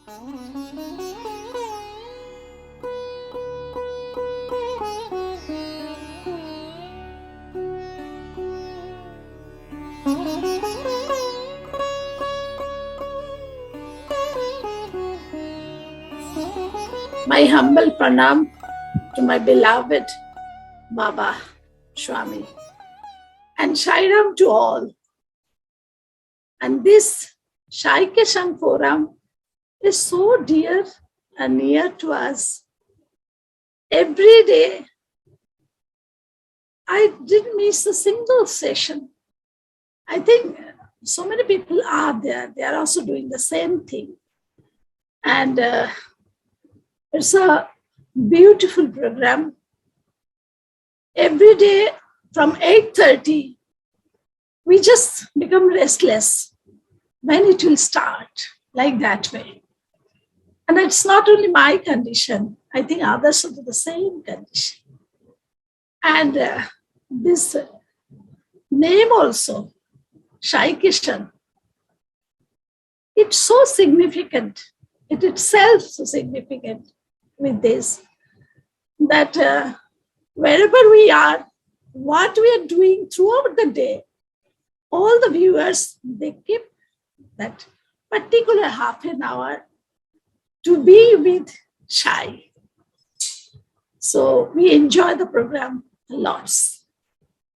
My humble pranam to my beloved Baba Swami and Shairam to all. And this Shaikeshan forum is so dear and near to us. Every day, I didn't miss a single session. I think so many people are there. They are also doing the same thing. And it's a beautiful program. Every day from 8:30, we just become restless when it will start, like that way. And it's not only my condition. I think others are the same condition. And this name also, Shaikeshan, it's so significant. It itself so significant with this, that wherever we are, what we are doing throughout the day, all the viewers, they keep that particular half an hour to be with Shai. So we enjoy the program lots.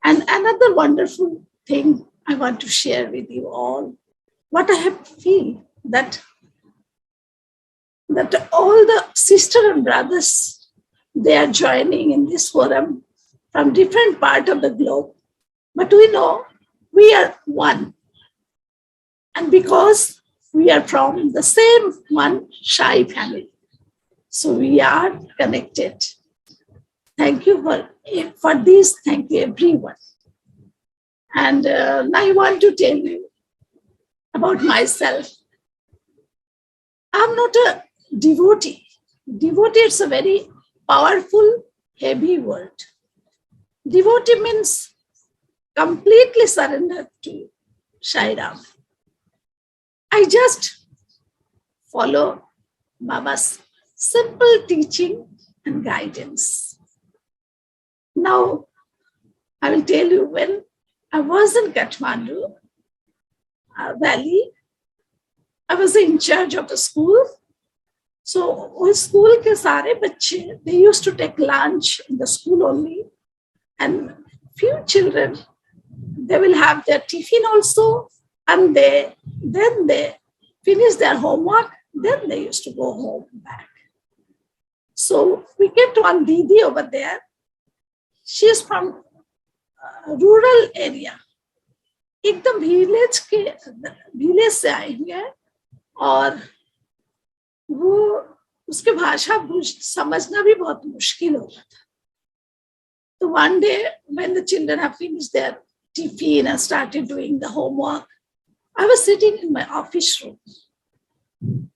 And another wonderful thing I want to share with you all, what I have feel that all the sisters and brothers, they are joining in this forum from different parts of the globe. But we know we are one. And because we are from the same one Shai family, so we are connected. Thank you for this. Thank you, everyone. And now I want to tell you about myself. I'm not a devotee. Devotee is a very powerful, heavy word. Devotee means completely surrendered to Sai Ram. I just follow Baba's simple teaching and guidance. Now, I will tell you, when I was in Kathmandu Valley, I was in charge of the school. So, school ke sare bachche, they used to take lunch in the school only. And few children, they will have their tiffin also. And then they finish their homework. Then they used to go home back. So we kept one Didi over there. She is from rural area. एकदम village से आई हुई है, और वो उसके भाषा समझना भी बहुत मुश्किल हो रहा था. So one day when the children have finished their tiffin and started doing the homework, I was sitting in my office room.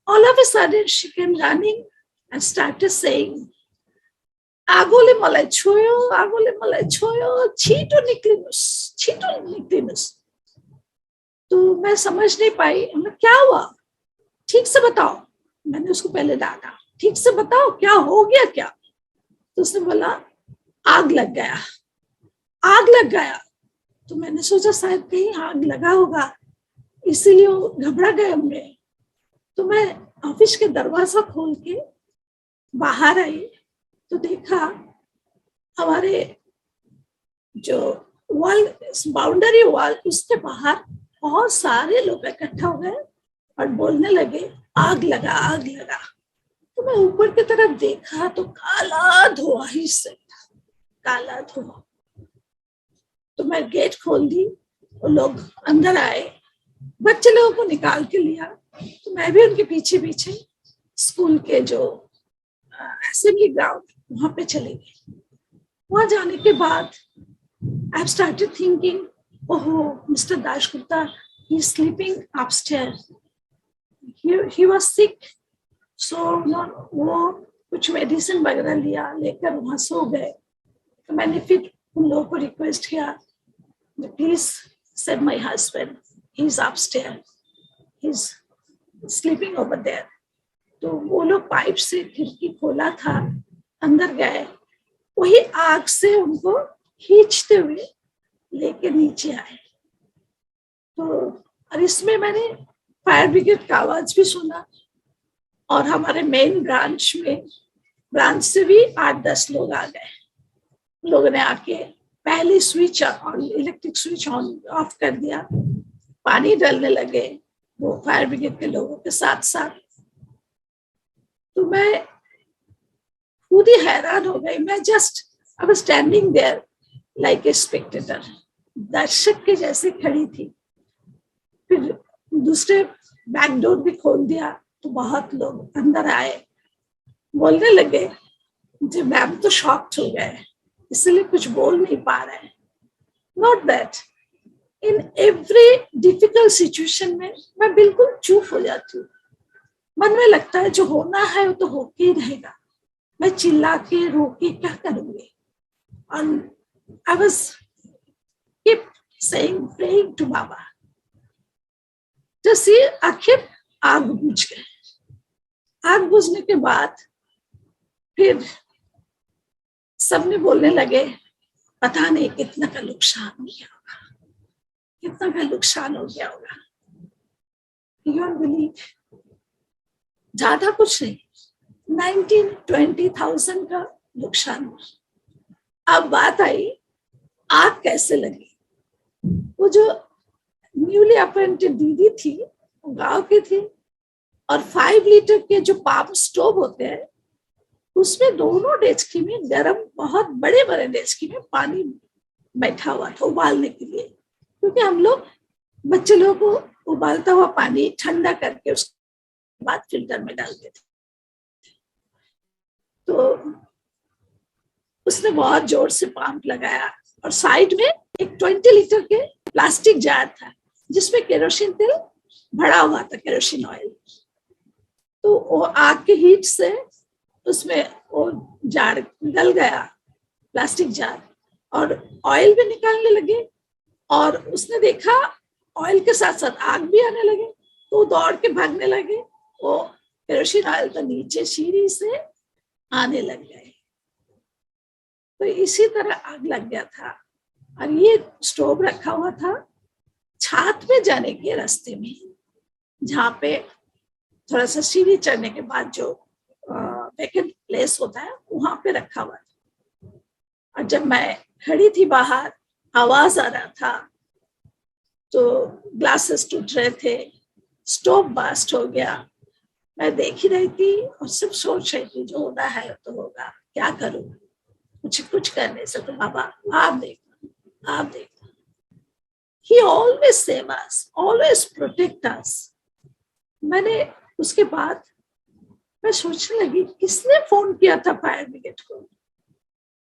All of a sudden, she came running and started saying, "Agole malai choyo, chito niklinus." तो मैं समझ नहीं पाई, क्या हुआ, ठीक से बताओ. मैंने उसको पहले डांटा, ठीक से बताओ क्या हो गया क्या. तो उसने बोला, आग लग गया. तो मैंने सोचा शायद कहीं आग लगा होगा, इसीलिए वो घबरा गए होंगे. तो मैं ऑफिस के दरवाजा खोल के बाहर आई तो देखा हमारे जो वॉल, बाउंड्री वॉल, उसके बाहर बहुत सारे लोग इकट्ठा हो गए और बोलने लगे, आग लगा. तो मैं ऊपर की तरफ देखा तो काला धुआं ही से, काला धुआं. तो मैं गेट खोल दी, वो लोग अंदर आए, बच्चे लोगों को निकाल के लिया. तो मैं भी उनके पीछे पीछे स्कूल के जो असेंबली ग्राउंड, वहां पे चले गई. वहां जाने के बाद आई स्टार्टेड थिंकिंग, ओहो, mister Dasgupta, he is sleeping upstairs, he was sick. So वो कुछ मेडिसिन वगैरह लेकर वहां सो गए. तो मैंने फिर उन लोगों को रिक्वेस्ट किया, please said my husband, he is upstairs, he is sleeping over there. तो वो लोग पाइप से खिड़की खोला था, अंदर गए, वही आग से उनको खींचते हुए लेके नीचे आए। तो और इसमें मैंने फायर ब्रिगेड का आवाज भी सुना, और हमारे मेन ब्रांच से भी 8-10 लोग आ गए। लोगों ने आके पहले switch on, electric switch on off कर दिया, पानी डालने लगे वो फायर ब्रिगेड के लोगों के साथ साथ। तो मैं खुद ही हैरान हो गई। मैं just I was standing there like a spectator, दर्शक के जैसे खड़ी थी। फिर दूसरे बैक डोर भी खोल दिया तो बहुत लोग अंदर आए, बोलने लगे जी मैम तो शॉक्ड हो गए, इसलिए कुछ बोल नहीं पा रहे हैं। Not that, in every difficult situation में मैं बिल्कुल चुप हो जाती हूँ। मन में लगता है जो होना है वो तो होके ही रहेगा, मैं चिल्ला के रो के क्या करूंगी। I was keep saying, praying to Baba. जैसे आखिर आग बुझ गए। आग बुझने के बाद फिर सबने बोलने लगे पता नहीं कितना का नुकसान हो गया होगा, कितना का नुकसान हो गया होगा। यू बिलीव, ज्यादा कुछ नहीं, 19-20,000 का नुकसान हुआ। अब बात आई आग कैसे लगी। वो जो न्यूली अपॉइंटेड दीदी थी वो गांव की थी, और 5 लीटर के जो पाम स्टोव होते हैं उसमें दोनों डेचकी में गर्म, बहुत बड़े बड़े डेचकी में पानी बैठा हुआ था उबालने के लिए, क्योंकि हम लोग बच्चे लोगों को उबालता हुआ पानी ठंडा करके उसके बाद फिल्टर में डालते थे। तो उसने बहुत जोर से पंप लगाया, और साइड में एक 20 लीटर के प्लास्टिक जार था जिसमें केरोसिन तेल भरा हुआ था, केरोसिन ऑयल। तो वो आग के हीट से उसमें वो जार गल गया, प्लास्टिक जार, और ऑयल भी निकालने लगे। और उसने देखा ऑयल के साथ साथ आग भी आने लगे, तो दौड़ के भागने लगे। वो केरोसिन ऑयल तो नीचे सीढ़ी से आने लग गए। तो इसी तरह आग लग गया था। और ये स्टोव रखा हुआ था छत में जाने के रास्ते में, जहाँ पे थोड़ा सा सीढ़ी चढ़ने के बाद जो वेकेंट प्लेस होता है वहां पे रखा हुआ था। और जब मैं खड़ी थी बाहर, आवाज आ रहा था, तो ग्लासेस टूट रहे थे, स्टोव बास्ट हो गया। मैं देख ही रही थी और सिर्फ सोच रही थी जो होना है तो होगा, क्या करूं, कुछ कर नहीं सकते। बाबा आप देखना, आप देखना। He always save us, always protect us. मैंने उसके बाद मैं सोचने लगी किसने फोन किया था फायर ब्रिगेड को,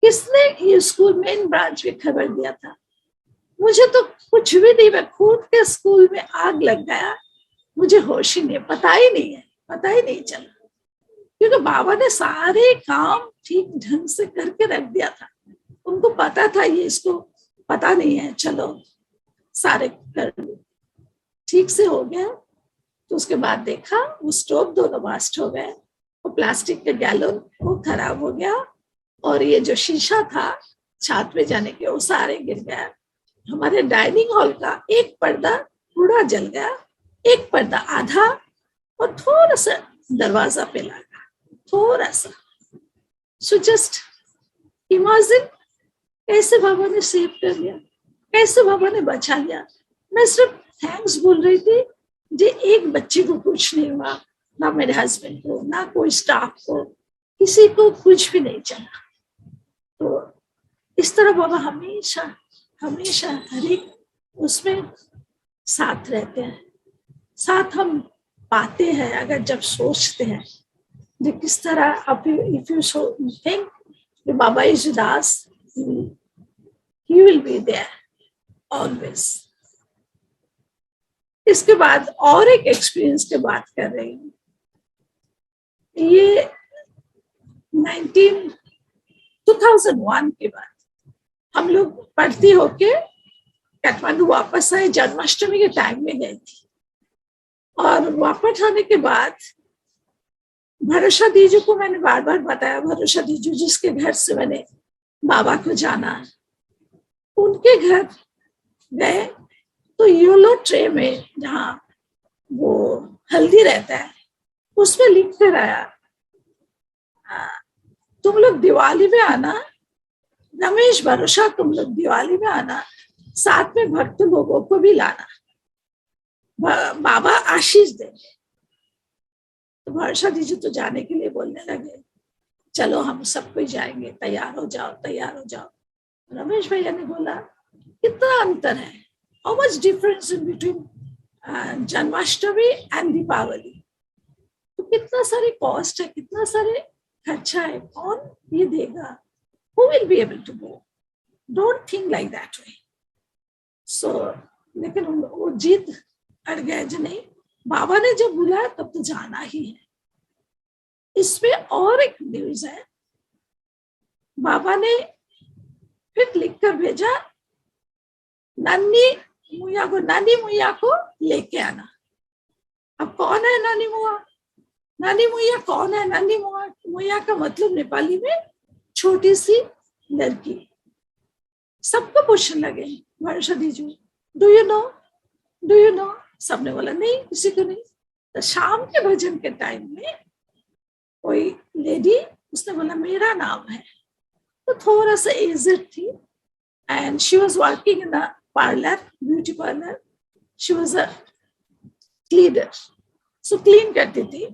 किसने ये स्कूल मेन ब्रांच में खबर दिया था। मुझे तो कुछ भी नहीं, मैं खुद के स्कूल में आग लग गया, मुझे होश ही नहीं, पता ही नहीं है, पता ही नहीं चला, क्योंकि बाबा ने सारे काम ठीक ढंग से करके रख दिया था। उनको पता था ये इसको पता नहीं है, चलो सारे कर ठीक से हो गया। तो उसके बाद देखा वो स्टोव दोनों बास्ट हो गए, वो प्लास्टिक के गैलन वो खराब हो गया, और ये जो शीशा था छत में जाने के वो सारे गिर गया। हमारे डाइनिंग हॉल का एक पर्दा पूरा जल गया, एक पर्दा आधा, और थोड़ा सा दरवाजा पे लगा, थोड़ा सा। सो जस्ट इमेजिन कैसे बाबा ने सेव कर लिया, कैसे बाबा ने बचा लिया। मैं सिर्फ थैंक्स बोल रही थी जी, एक बच्चे को कुछ नहीं हुआ, ना मेरे हस्बैंड को, ना कोई स्टाफ को, किसी को कुछ भी नहीं चला। तो इस तरह बाबा हमेशा हमेशा हर एक उसमें साथ रहते हैं, साथ हम पाते हैं अगर जब सोचते हैं जो किस तरह। If you think Baba is with us, he will be there always. इसके बाद और एक एक्सपीरियंस की बात कर रही हूँ। ये 2001 के बाद हम लोग पढ़ती होके काठमांडू वापस आए, जन्माष्टमी के टाइम में गई थी। और वापस आने के बाद भरोसा दीजू को मैंने बार बार बताया, भरोसा दीजू जिसके घर से मैंने बाबा को जाना, उनके घर गए तो येलो ट्रे में जहाँ वो हल्दी रहता है उसमें लिख कर आया, तुम लोग दिवाली में आना, रमेश भरोसा तुम लोग दिवाली में आना, साथ में भक्त लोगों को भी लाना, बाबा आशीष देंगे। तो भरोसा दीजिए तो जाने के लिए बोलने लगे, चलो हम सब कोई जाएंगे, तैयार हो जाओ तैयार हो जाओ। रमेश भैया ने बोला कितना अंतर है, how much difference in between Janmashtami and Deepawali, तो कितना सारे कॉस्ट है, कितना सारे खर्चा है, कौन ये देगा, who will be able to go, don't think like that way। so लेकिन वो जीत अड़ गए जो नहीं, बाबा ने जब बुलाया तब तो जाना ही है। इसमें और एक न्यूज है, बाबा ने फिर लिख कर भेजा, नानी मुया को लेके आना। अब कौन है नानी मुआ? नानी मुया कौन है? नानी मुया का मतलब नेपाली में छोटी सी लड़की। सबको पूछने लगे, भरोसा दीजू डू यू नो? सबने बोला नहीं, किसी को नहीं। तो शाम के भजन के टाइम में कोई लेडी, उसने बोला मेरा नाम है, तो थोड़ा सा एजेड थी and she was working in a parlour, beauty parlour, she was a cleaner, so clean करती थी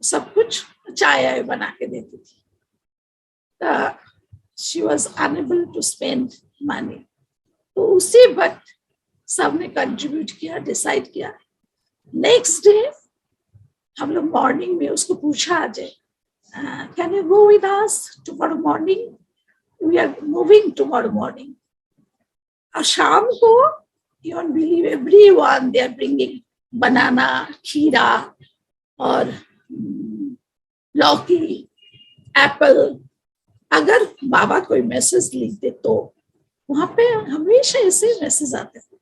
सब कुछ, चाय बना के देती थी। She was unable to spend money, तो उसी वक्त सबने कंट्रीब्यूट किया, डिसाइड किया। नेक्स्ट डे हम लोग मॉर्निंग में उसको पूछा, Ajay can you go with us tomorrow morning, we are moving tomorrow morning. और शाम को you won't believe everyone they are bringing banana, खीरा और लौकी, एप्पल। अगर बाबा कोई मैसेज लिखते तो वहां पे हमेशा ऐसे मैसेज आते थे,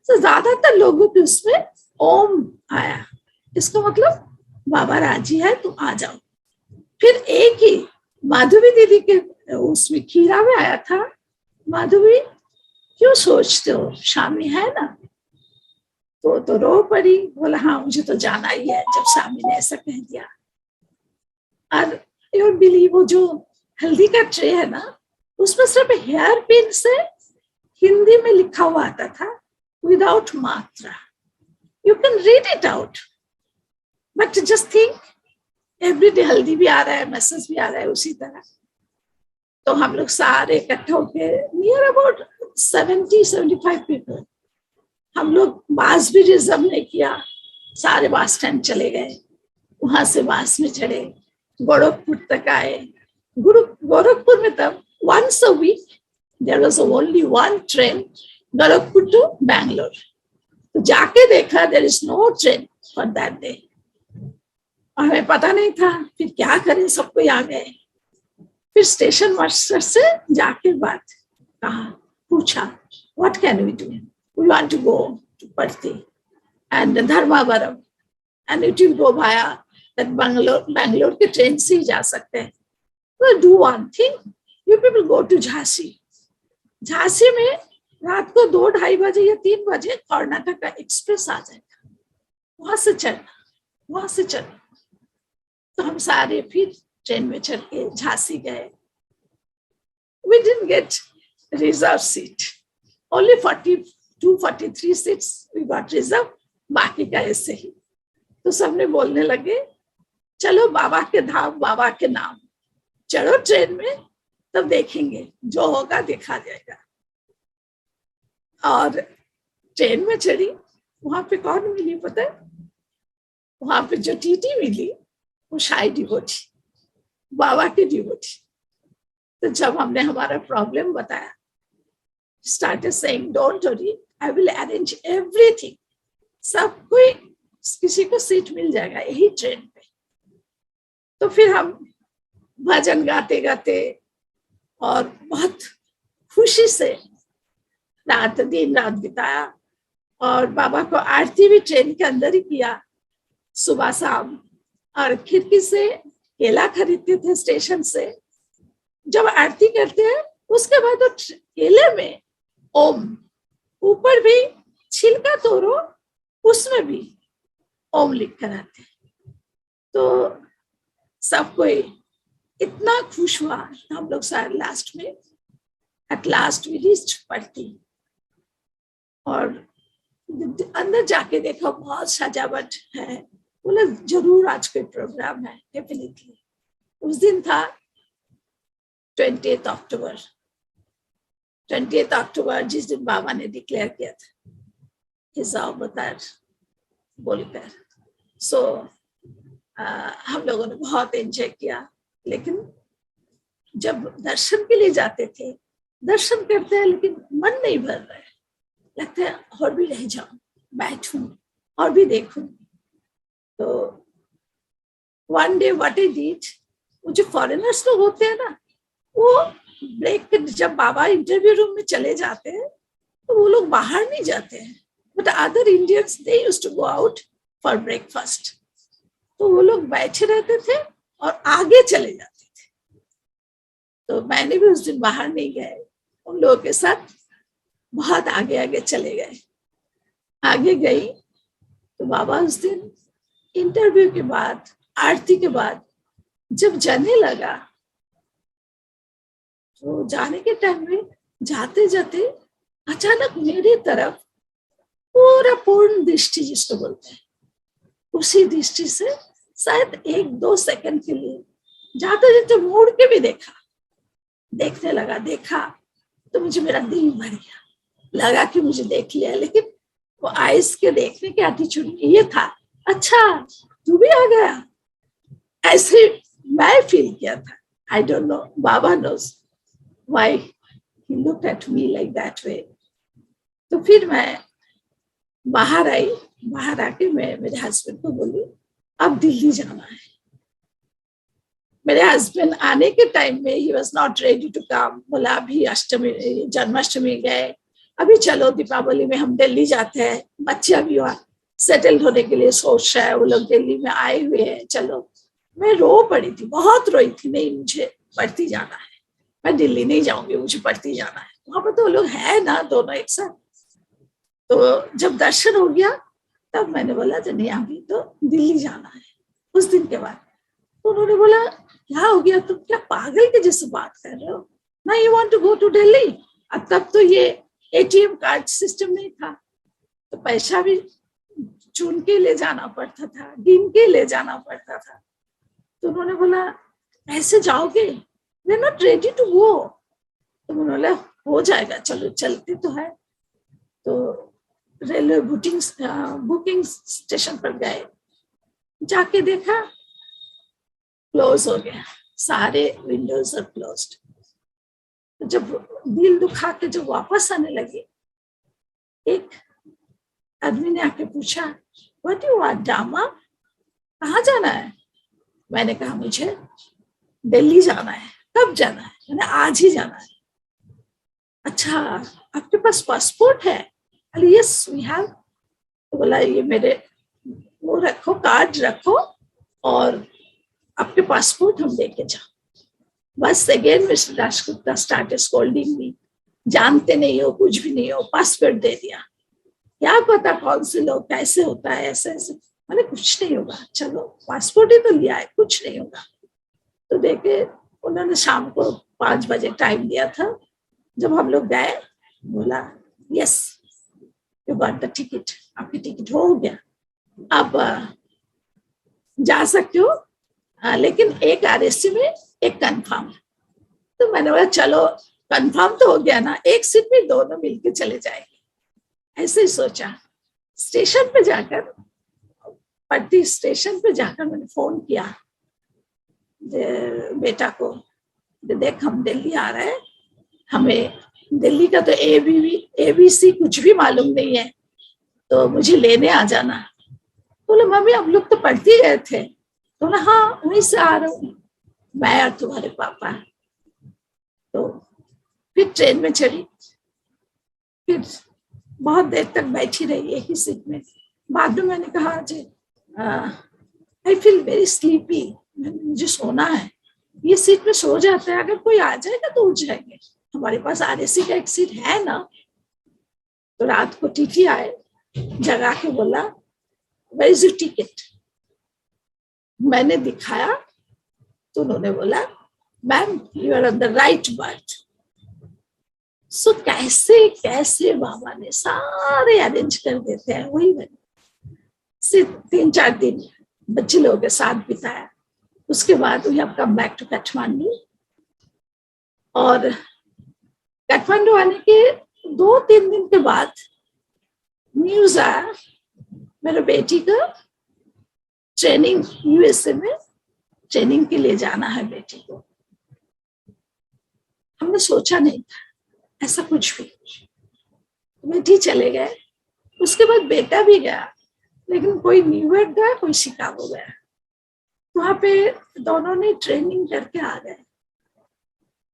तो ज्यादातर लोगों के उसमें ओम आया, इसका मतलब बाबा राजी है, तुम आ जाओ। फिर एक ही माधवी दीदी के उसमें खीरा में आया था, माधवी क्यों सोचते हो, शामी है ना, तो रो पड़ी, बोला हाँ मुझे तो जाना ही है जब शामी ने ऐसा कह दिया। और यू बिलीव वो जो हल्दी का ट्रे है ना, उसमें सिर्फ हेयर पिन से हिंदी में लिखा हुआ आता था विदाउट मात्रा, you can read it out, but just think everyday हल्दी भी आ रहा है, मैसेज भी आ रहा है उसी तरह। तो हम लोग सारे इकट्ठे होकर नियर अबाउट 70-75 पीपल, हम लोग बास भी रिजर्व नहीं किया, सारे बास स्टैंड चले गए, वहां से बास में चढ़े, गोरखपुर तक आए। गोरखपुर में तब once a week there was only one train, Gorakhpur to Bangalore. तो जाके देखा there is no train for that day, और हमें पता नहीं था फिर क्या करें, सब कोई आ गए। फिर स्टेशन मास्टर से जाके बात कहा, पूछा what can we do, we want to go to Parthi and Dharmavaram and it will go via that Bangalore के ट्रेन से ही जा सकते हैं। Well, do one thing, you people go to Jhansi. Jhansi में रात को 2-2:30 बजे या 3 बजे कर्नाटक का एक्सप्रेस आ जाएगा, वहां से चलना। तो हम सारे फिर ट्रेन में चढ़ के झांसी गए। We didn't get reserve seat, only 42-43 seats we got reserve, बाकी का ऐसे ही। तो सबने बोलने लगे चलो बाबा के धाम बाबा के नाम, चलो ट्रेन में, तब देखेंगे जो होगा देखा जाएगा। और ट्रेन में चढ़ी, वहां पे कौन मिली पता है? वहां पे जो टीटी मिली वो शाही डिवोटी, बाबा की डिवोटी। तो जब हमने हमारा प्रॉब्लम बताया, started saying don't worry, I will arrange everything, सब कोई किसी को सीट मिल जाएगा यही ट्रेन पे। तो फिर हम भजन गाते गाते और बहुत खुशी से दिन रात बिताया, और बाबा को आरती भी ट्रेन के अंदर ही किया सुबह शाम। और खिड़की से केला खरीदते थे स्टेशन से, जब आरती करते हैं उसके बाद वो केले में ओम, ऊपर भी छिलका तोड़ो उसमें भी ओम लिख कर आते। तो सब कोई इतना खुश हुआ, हम लोग सारे लास्ट में एट लास्ट वी रीच्ड पढ़ती, और अंदर जाके देखा बहुत सजावट है, बोले जरूर आज कोई प्रोग्राम है डेफिनेटली। उस दिन था 20th अक्टूबर, 20th अक्टूबर जिस दिन बाबा ने डिक्लेयर किया था हिज अवतार बोलकर। सो हम लोगों ने बहुत एंजॉय किया, लेकिन जब दर्शन के लिए जाते थे, दर्शन करते हैं लेकिन मन नहीं भर रहा है, लगता है और भी रह जाऊं, बैठूं और भी देखूं। तो one day what I did, वो जो फॉरेनर्स लोग होते हैं ना, वो ब्रेक जब बाबा इंटरव्यू रूम में चले जाते हैं तो वो लोग बाहर नहीं जाते हैं, but other Indians they used to go out for breakfast. तो वो लोग बैठे रहते थे और आगे चले जाते थे। तो मैंने भी उस दिन बाहर नहीं गए, उन लोगों के साथ बहुत आगे आगे चले गए। आगे गई तो बाबा उस दिन इंटरव्यू के बाद, आरती के बाद जब जाने लगा, तो जाने के टाइम में जाते जाते अचानक मेरी तरफ पूरा पूर्ण दृष्टि जिसको बोलते हैं, उसी दृष्टि से शायद 1-2 सेकंड के लिए जाते जाते मुड़ के भी देखा, देखने लगा, देखा तो मुझे मेरा दिल भर गया, लगा कि मुझे देख लिया। लेकिन वो आइस के देखने के एटीट्यूड ये था, अच्छा तू भी आ गया, ऐसे मैं फील किया था। I don't know, Baba knows why he looked at me like that way. तो फिर मैं बाहर आई, बाहर आके मैं मेरे हस्बैंड को बोली अब दिल्ली जाना है। मेरे हस्बैंड आने के टाइम में he was not ready to come, बोला अभी अष्टमी जन्माष्टमी गए, अभी चलो दीपावली में हम दिल्ली जाते हैं, बच्चे अभी वहाँ सेटल्ड होने के लिए सोच रहा है, वो लोग दिल्ली में आए हुए हैं, चलो। मैं रो पड़ी थी, बहुत रोई थी, नहीं मुझे पढ़ती जाना है, मैं दिल्ली नहीं जाऊंगी, मुझे पढ़ती जाना है, वहां पर तो लोग है ना दोनों एक साथ। तो जब दर्शन हो गया तब मैंने बोला नहीं अभी तो दिल्ली जाना है। उस दिन के बाद तो उन्होंने बोला क्या हो गया, तुम क्या पागल के जैसे बात कर रहे हो, ना you want to go to Delhi. तब तो ये एटीएम कार्ड सिस्टम नहीं था, तो पैसा भी चुन के ले जाना पड़ता था, गिन के ले जाना पड़ता था। तो उन्होंने बोला ऐसे जाओगे, we are not ready to go. तो उन्होंने बोला हो जाएगा, चलो चलते तो है। तो रेलवे बुकिंग स्टेशन पर गए, जाके देखा क्लोज हो गया, सारे विंडोज आर क्लोज्ड। जब दिल दुखा के जब वापस आने लगी, एक आदमी ने आके पूछा व्हाट यू वांट डामा, कहाँ जाना है? मैंने कहा मुझे दिल्ली जाना है। कब जाना है? मैंने आज ही जाना है। अच्छा आपके पास पासपोर्ट है? अरे यस वी हैव। तो बोला ये मेरे वो रखो, कार्ड रखो और आपके पासपोर्ट हम लेके जाओ। बस again mister Dasgupta started scolding me, जानते नहीं हो, कुछ भी नहीं हो, पासपोर्ट दे दिया, क्या पता कौन से लोग कैसे होता है, ऐसे ऐसे। मैंने कुछ नहीं होगा, चलो पासपोर्ट ही तो लिया है, कुछ नहीं होगा। तो देखे उन्होंने शाम को 5 बजे टाइम दिया था। जब हम लोग गए, बोला yes you got the ticket, आपकी टिकट हो गया, आप जा सकते हो, लेकिन एक आरएससी में एक कंफर्म। तो मैंने बोला चलो कंफर्म तो हो गया ना, एक सीट में दोनों मिलके चले जाएंगे। ऐसे ही सोचा। स्टेशन पे जाकर, पट्टी स्टेशन पे जाकर मैंने फोन किया बेटा को, देख हम दिल्ली आ रहे हैं, हमें दिल्ली का तो एबीसी कुछ भी मालूम नहीं है, तो मुझे लेने आ जाना। बोले मम्मी हम लोग तो पढ़ती गए थे। तो ना हाँ वहीं से आ रहा हूँ मैं और तुम्हारे पापा। तो फिर ट्रेन में चढ़ी, फिर बहुत देर तक बैठी रही एक ही सीट में। बाद में मैंने कहा आई फील वेरी स्लीपी, मुझे सोना है, ये सीट पे सो जाते हैं, अगर कोई आ जाएगा तो उठ जाएंगे, हमारे पास RAC का एक सीट है ना। तो रात को टीटी आए, जगा के बोला वेयर इज योर टिकट। मैंने दिखाया तो उन्होंने बोला ma'am you are on the right berth. So कैसे कैसे बाबा ने सारे अरेंज कर देते हैं। वही मैंने सिर्फ 3-4 दिन बच्चे लोगों के साथ बिताया। उसके बाद we have come back to Kathmandu. और काठमांडू आने के 2-3 दिन के बाद न्यूज आया मेरे बेटी का ट्रेनिंग, USA में ट्रेनिंग के लिए जाना है बेटी को। हमने सोचा नहीं था ऐसा कुछ भी। बेटी चले गए, उसके बाद बेटा भी गया, लेकिन कोई न्यूयॉर्क गया, कोई शिकागो गया। वहां पे दोनों ने ट्रेनिंग करके आ गए।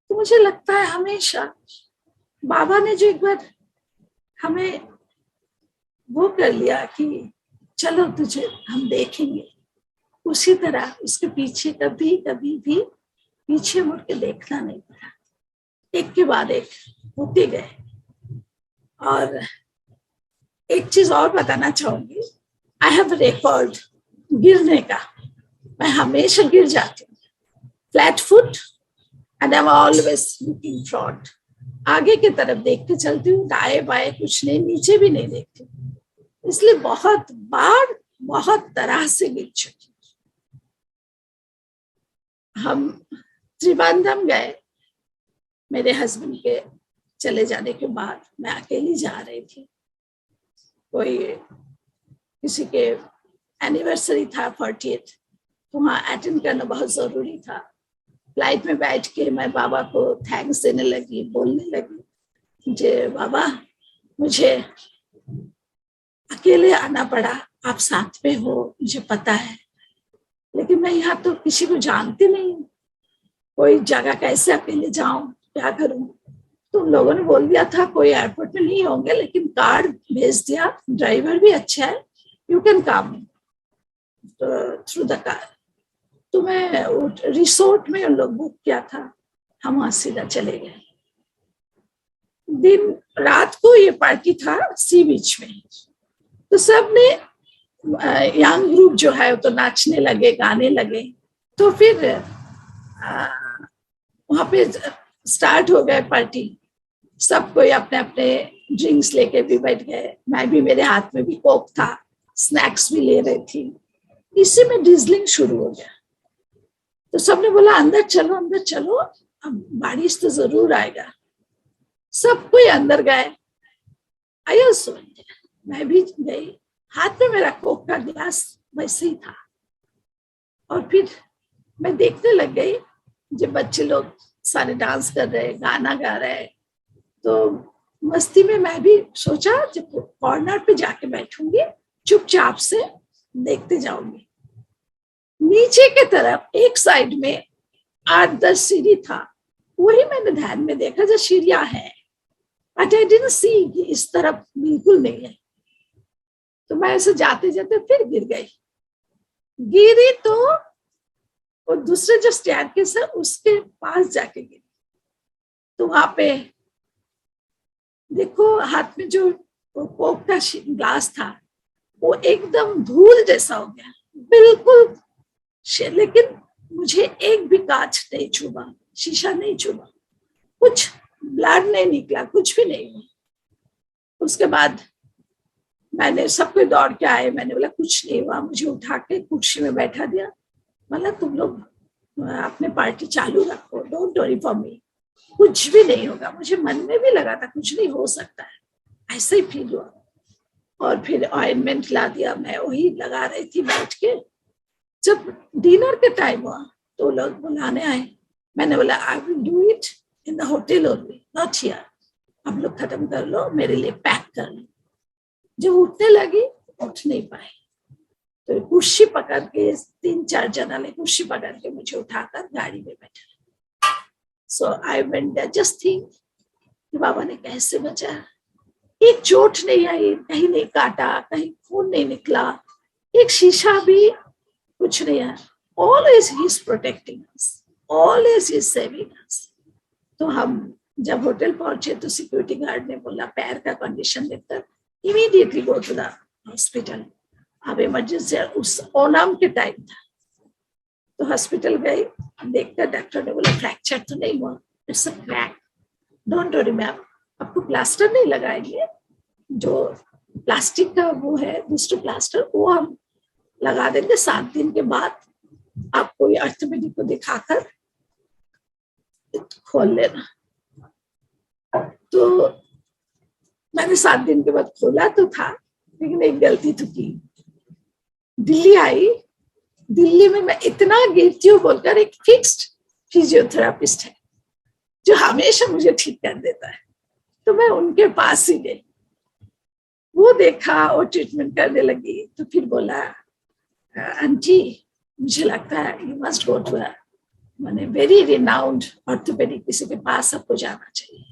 तो मुझे लगता है हमेशा बाबा ने जो एक बार हमें वो कर लिया कि चलो तुझे हम देखेंगे, उसी तरह उसके पीछे कभी कभी भी पीछे मुड़ के देखना नहीं पड़ा। एक के बाद एक होते गए। और एक चीज और बताना चाहूंगी, आई हैव रिकॉर्ड गिरने का। मैं हमेशा गिर जाती हूँ, flat foot, and I am always looking front. आगे की तरफ देख के चलती हूँ, दाएं बाएं कुछ नहीं, नीचे भी नहीं देखती, इसलिए बहुत बार बहुत तरह से गिर चुकी। हम त्रिवेंद्रम गए, मेरे हस्बैंड के चले जाने के बाद मैं अकेली जा रही थी। कोई किसी के एनिवर्सरी था 40th, तो वहाँ अटेंड करना बहुत जरूरी था। फ्लाइट में बैठ के मैं बाबा को थैंक्स देने लगी, बोलने लगी जे बाबा मुझे अकेले आना पड़ा, आप साथ में हो मुझे पता है, लेकिन मैं यहाँ तो किसी को जानती नहीं, कोई जगह कैसे अकेले जाऊं, क्या करूं। तो उन लोगों ने बोल दिया था कोई एयरपोर्ट में नहीं होंगे, लेकिन कार्ड भेज दिया, ड्राइवर भी अच्छा है, you can come through the car. तो मैं रिसोर्ट में उन लोग बुक किया था, हम वहां सीधा चले गए। दिन रात को ये पार्टी था सी बीच में, तो सब ने यंग ग्रुप जो है तो नाचने लगे, गाने लगे। तो फिर वहां पे स्टार्ट हो गए पार्टी, सब कोई अपने अपने ड्रिंक्स लेके भी बैठ गए। मैं भी, मेरे हाथ में भी कोक था, स्नैक्स भी ले रही थी। इसी में डिजलिंग शुरू हो गया। तो सबने बोला अंदर चलो अंदर चलो, अब बारिश तो जरूर आएगा। सब कोई अंदर गए, आयो मैं भी गई, हाथ में मेरा कोक का गिलास वैसे ही था। और फिर मैं देखने लग गई जब बच्चे लोग सारे डांस कर रहे, गाना गा रहे, तो मस्ती में मैं भी सोचा जब कॉर्नर पे जाके बैठूंगी, चुपचाप से देखते जाऊंगी। नीचे के तरफ एक साइड में 8-10 सीढ़ी था, वही मैंने ध्यान में देखा जो सीढ़ियां है, बट आई डिडंट सी कि इस तरफ बिल्कुल नहीं है। तो मैं ऐसे जाते जाते फिर गिर गई। गिरी तो वो दूसरे जो स्टेयरकेस है उसके पास जाके गिरी। तो वहां पे देखो हाथ में जो कोक का ग्लास था वो एकदम धूल जैसा हो गया, बिल्कुल। लेकिन मुझे एक भी कांच नहीं छुआ, शीशा नहीं छुआ, कुछ ब्लड नहीं निकला, कुछ भी नहीं हुआ। उसके बाद मैंने सबको दौड़ के आए, मैंने बोला कुछ नहीं हुआ, मुझे उठा के कुर्सी में बैठा दिया। मतलब तुम लोग अपने पार्टी चालू रखो, डोंट वरी फॉर मी, कुछ भी नहीं होगा। मुझे मन में भी लगा था कुछ नहीं हो सकता है, ऐसा ही फील हुआ। और फिर ऑइंटमेंट ला दिया, मैं वही लगा रही थी बैठ के। जब डिनर के टाइम हुआ तो लोग बुलाने आए, मैंने बोला I will do it in the hotel only, not here, आप लोग खत्म कर लो, मेरे लिए पैक कर लो। जब उठने लगी उठ नहीं पाई, तो कुर्सी पकड़ के 3-4 जना ने कुर्सी पकड़ के मुझे उठाकर गाड़ी में बैठा। So I went there, just think कि बाबा ने कैसे बचाया। एक चोट नहीं आई, कहीं नहीं काटा, कहीं खून नहीं निकला, एक शीशा भी कुछ नहीं आया। always he is protecting us, always he is saving us. तो हम जब होटल पहुंचे तो सिक्योरिटी गार्ड ने बोला पैर का कंडीशन देखकर immediately go to the hospital. अब इमरजेंसी उस ओणम के टाइम था तो हॉस्पिटल गए. देखकर डॉक्टर ने बोला फ्रैक्चर तो नहीं हुआ, it's a crack, don't worry ma'am, आपको प्लास्टर नहीं लगाएंगे, जो प्लास्टिक का वो है दूसरा प्लास्टर वो हम लगा देंगे, 7 दिन के बाद आपको ये ऑर्थोपेडिक को दिखाकर खोल लेना. तो मैंने 7 दिन के बाद खोला तो था, लेकिन एक गलती तो की. दिल्ली आई, दिल्ली में मैं इतना गिरती हूँ बोलकर एक फिक्स्ड फिजियोथेरापिस्ट है जो हमेशा मुझे ठीक कर देता है, तो मैं उनके पास ही गई. वो देखा और ट्रीटमेंट करने लगी. तो फिर बोला आंटी मुझे लगता है यू मस्ट गो टू माने वेरी रिनाउंड ऑर्थोपेडिक, किसी के पास आपको जाना चाहिए.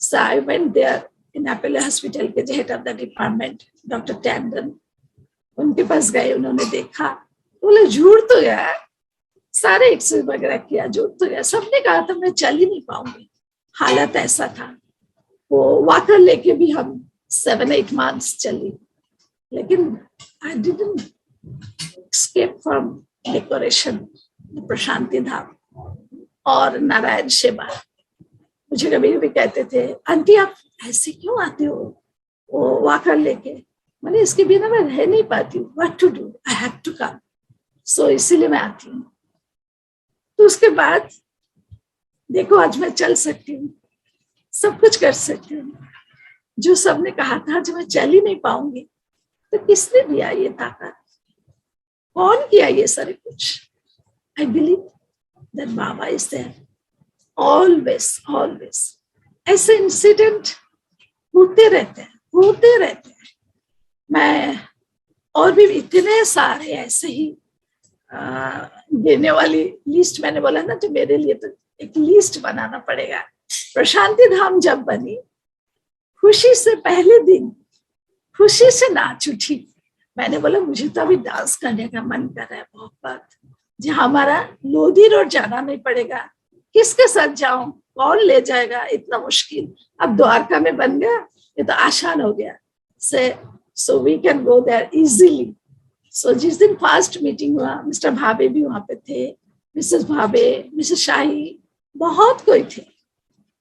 So I went there in Apollo Hospital के head of the department doctor Tandon, उनके पास गए. उन्होंने देखा, बोले झूठ तो गया, सारे एक्सरे वगैरह किया, झूठ तो गया. सबने कहा था मैं चल ही नहीं पाऊंगी, हालत ऐसा था. वो वाकर लेके भी हम 7-8 months चली, लेकिन I didn't escape from decoration, Prashanti Dham और नारायण सेवा. मुझे कभी कभी कहते थे आंटी आप ऐसे क्यों आते हो वो वाकर लेके, मैंने इसके बिना मैं रह नहीं पाती हूँ, what to do, I have to come. So इसीलिए मैं आती हूँ. तो उसके बाद देखो आज मैं चल सकती हूँ, सब कुछ कर सकती हूँ. जो सबने कहा था जो मैं चल ही नहीं पाऊंगी, तो किसने दिया ये ताकत, कौन किया ये सारे कुछ. I believe that Baba is there always always. ऐसे इंसिडेंट होते रहते हैं. मैं और भी इतने सारे ऐसे ही देने वाली लिस्ट, मैंने बोला ना, तो मेरे लिए तो एक लिस्ट बनाना पड़ेगा. प्रशांति धाम जब बनी, खुशी से पहले दिन खुशी से नाच उठी. मैंने बोला मुझे तो अभी डांस करने का मन कर रहा है बहुत, जहाँ हमारा लोधी रोड जाना नहीं पड़ेगा, किसके साथ जाऊं, कौन ले जाएगा, इतना मुश्किल. अब द्वारका में बन गया, ये तो आसान हो गया. So we can go there easily. So जिस दिन फर्स्ट मीटिंग हुआ, मिस्टर भावे भी वहां पे थे, मिसेस भावे, मिसेस शाही, बहुत कोई थे.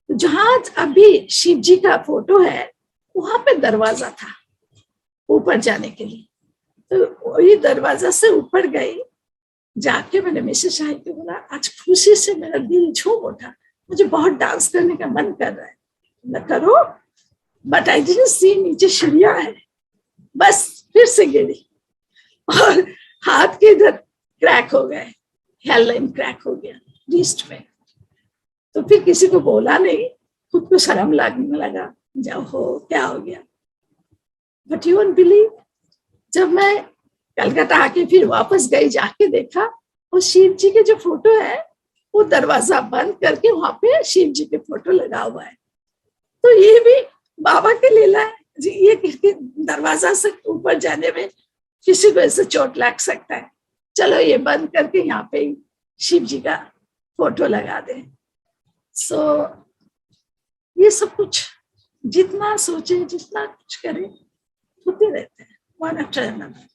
जहां अभी शिव जी का फोटो है वहां पे दरवाजा था ऊपर जाने के लिए. तो वही दरवाजा से ऊपर गई. जाके मैंने मिसेस शाही को बोला आज खुशी से मेरा दिल झूम उठा, मुझे बहुत डांस करने का मन कर रहा है. मैं करो, बट आई डिडंट सी नीचे सीढ़ियां है. बस फिर से गिरी और हाथ के इधर क्रैक हो गए, हेयरलाइन क्रैक हो गया रिस्ट में. तो फिर किसी को बोला नहीं, खुद को शर्म लगने लगा, जाओ हो क्या हो गया. बट यू वोंट बिलीव, जब मैं कलकत्ता आके फिर वापस गई, जाके देखा और शिव जी के जो फोटो है वो दरवाजा बंद करके वहां पे शिव जी के फोटो लगा हुआ है. तो ये भी बाबा के लीला है जी. ये दरवाजा से ऊपर जाने में किसी को ऐसे चोट लग सकता है, चलो ये बंद करके यहाँ पे शिव जी का फोटो लगा दे. सो ये सब कुछ जितना सोचे, जितना कुछ करे, होते रहते हैं वन आफ्टर अनदर.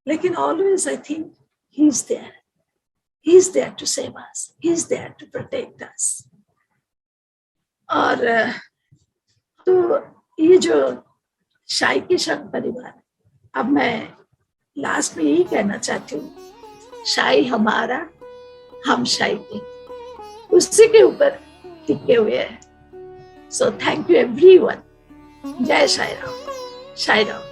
लेकिन always I think he is there to save us, he is there to protect us. और तो ये जो शाही के संग परिवार, अब मैं लास्ट में यही कहना चाहती हूँ, शाही हमारा, हम शाही के, उसी के ऊपर टिके हुए हैं. So thank you everyone. जय साई राम. साई राम.